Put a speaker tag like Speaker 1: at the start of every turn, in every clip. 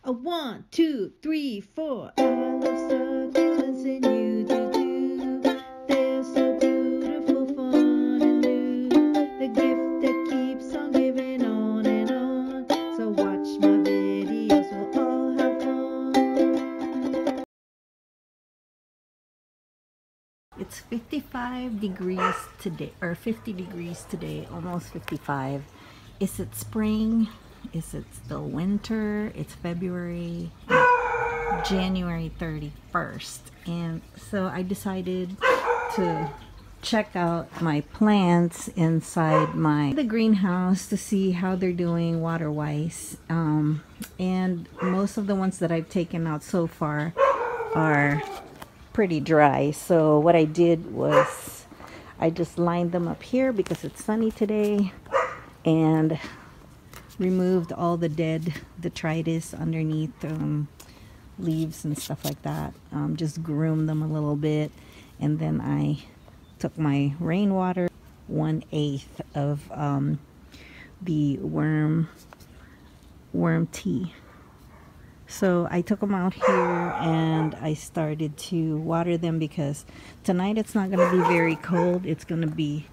Speaker 1: A 1, 2, 3, 4. I love succulents and you do too. They're so beautiful, fun and new. The gift that keeps on giving on and on. So watch my videos, we'll all have fun. It's 55 degrees today, or 50 degrees today, almost 55. Is it spring? Is it still winter? It's February, January 31st. And so I decided to check out my plants inside the greenhouse to see how they're doing water-wise. And most of the ones that I've taken out so far are pretty dry. So what I did was I just lined them up here because it's sunny today and removed all the dead detritus underneath leaves and stuff like that. Just groomed them a little bit, and then I took my rainwater, 1/8 of the worm tea. So I took them out here and I started to water them because tonight it's not going to be very cold. It's going to be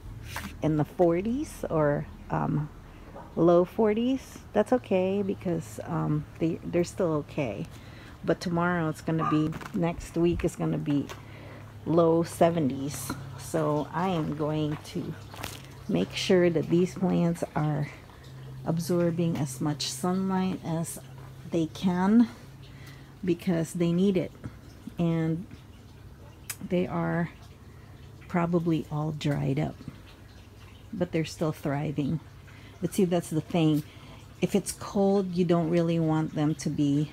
Speaker 1: in the 40s or low 40s. That's okay because they're still okay. But tomorrow it's going to be, next week is going to be low 70s. So I am going to make sure that these plants are absorbing as much sunlight as they can because they need it, and they are probably all dried up, but they're still thriving. But see, that's the thing, if it's cold you don't really want them to be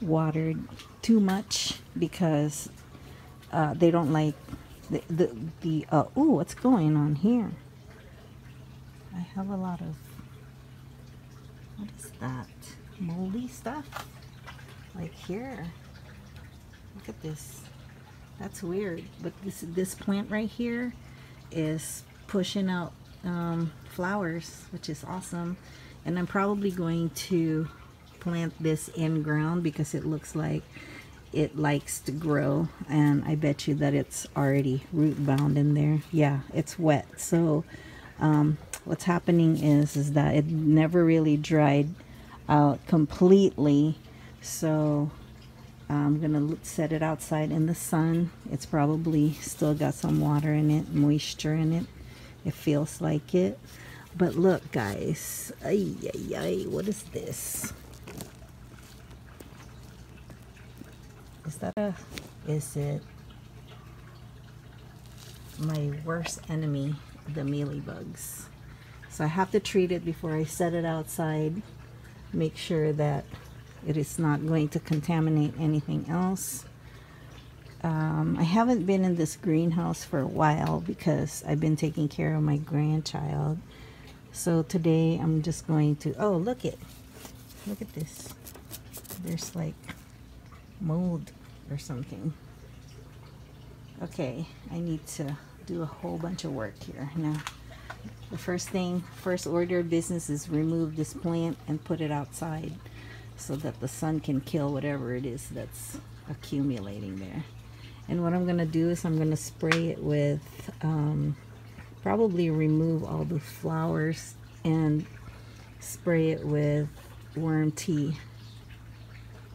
Speaker 1: watered too much because they don't like ooh, what's going on here? I have a lot of, what is that? Moldy stuff? Like here. Look at this. That's weird. But this plant right here is pushing out flowers, which is awesome. And I'm probably going to plant this in ground because it looks like it likes to grow. And I bet you that it's already root bound in there. Yeah, it's wet. So what's happening is that it never really dried out completely. So I'm gonna set it outside in the sun. It's probably still got some water in it, moisture in it. It feels like it. But look, guys, ay, ay, ay, what is this? Is it my worst enemy, the mealybugs? So I have to treat it before I set it outside. Make sure that it is not going to contaminate anything else. I haven't been in this greenhouse for a while because I've been taking care of my grandchild. So today I'm just going to, oh, look at this. There's like mold or something. Okay, I need to do a whole bunch of work here. Now, the first order of business is remove this plant and put it outside so that the sun can kill whatever it is that's accumulating there. And what I'm going to do is I'm going to spray it with, probably remove all the flowers and spray it with worm tea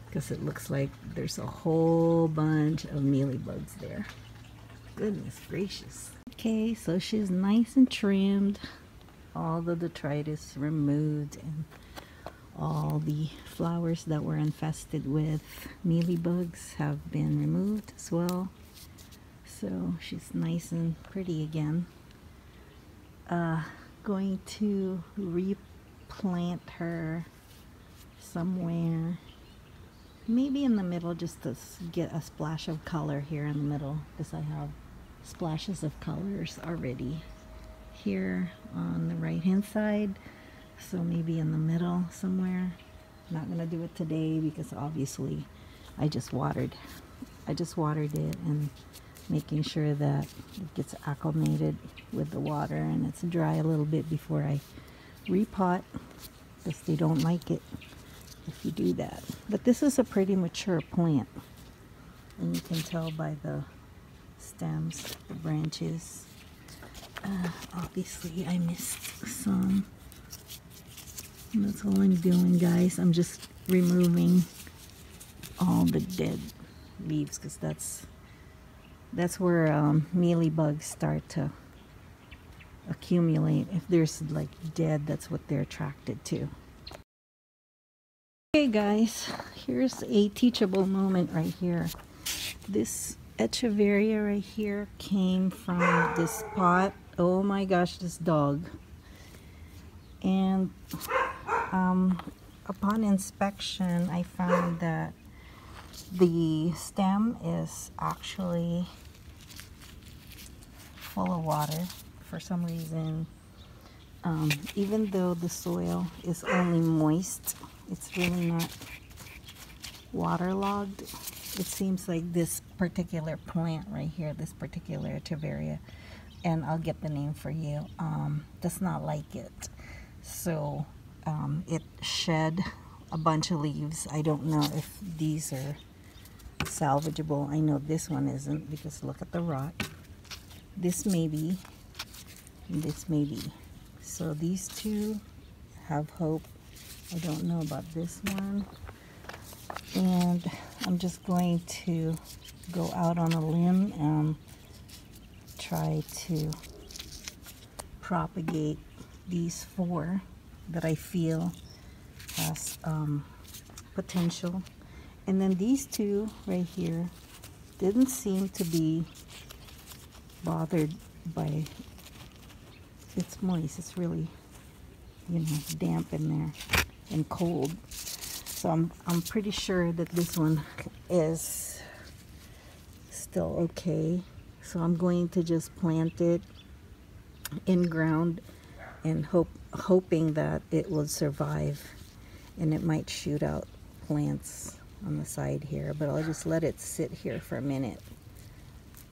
Speaker 1: because it looks like there's a whole bunch of mealybugs there. Goodness gracious. Okay, so she's nice and trimmed, all the detritus removed, and all the flowers that were infested with mealybugs have been removed as well. So she's nice and pretty again. Going to replant her somewhere, maybe in the middle, just to get a splash of color here in the middle, because I have splashes of colors already here on the right hand side. So maybe in the middle somewhere. Not gonna do it today because obviously I just watered it and making sure that it gets acclimated with the water and it's dry a little bit before I repot, because they don't like it if you do that. But this is a pretty mature plant, and you can tell by the stems, the branches. Obviously I missed some, and that's all I'm doing, guys. I'm just removing all the dead leaves, because that's where mealybugs start to accumulate. If there's like dead, that's what they're attracted to. Okay guys, here's a teachable moment right here. This Echeveria right here came from this pot. Oh my gosh, this dog. And upon inspection, I found that the stem is actually full of water for some reason. Even though the soil is only moist, it's really not waterlogged. It seems like this particular plant right here, this particular Echeveria, and I'll get the name for you, does not like it. So it shed a bunch of leaves. I don't know if these are salvageable. I know this one isn't, because look at the rot. This may be, and this may be. So these two have hope. I don't know about this one. And I'm just going to go out on a limb and try to propagate these 4 that I feel has potential. And then these 2 right here didn't seem to be bothered by, it's moist, it's really, you know, damp in there and cold. So I'm pretty sure that this one is still okay. So I'm going to just plant it in ground and hoping that it will survive, and it might shoot out plants on the side here, but I'll just let it sit here for a minute.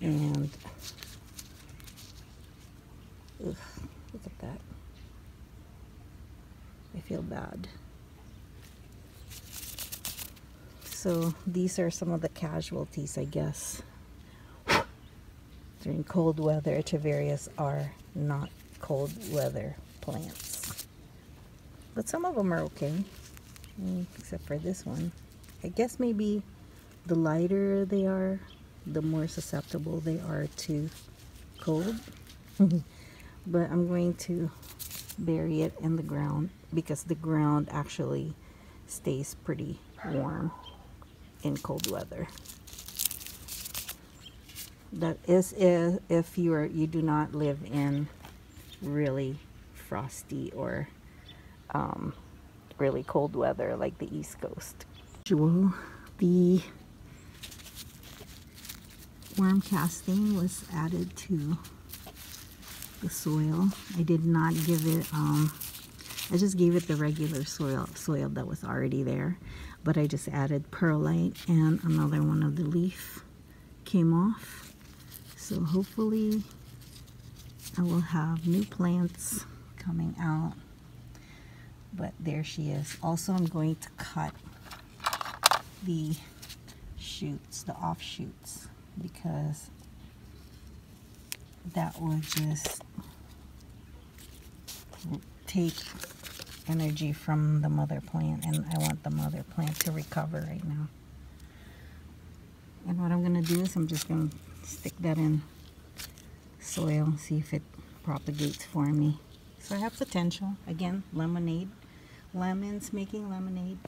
Speaker 1: And ugh, look at that. I feel bad. So these are some of the casualties, I guess. During cold weather, Echeverias are not cold weather plants. But some of them are okay, except for this one. I guess maybe the lighter they are, the more susceptible they are to cold. But I'm going to bury it in the ground, because the ground actually stays pretty warm in cold weather. That is if you do not live in really frosty or really cold weather like the East Coast. The worm casting was added to the soil. I did not give it, I just gave it the regular soil that was already there, but I just added perlite, and another one of the leaf came off. So hopefully I will have new plants coming out. But there she is. Also, I'm going to cut the shoots, the offshoots, because that will just take energy from the mother plant, and I want the mother plant to recover right now. And what I'm going to do is I'm just going to stick that in soil, see if it propagates for me. So I have potential. Again, lemonade, lemons making lemonade.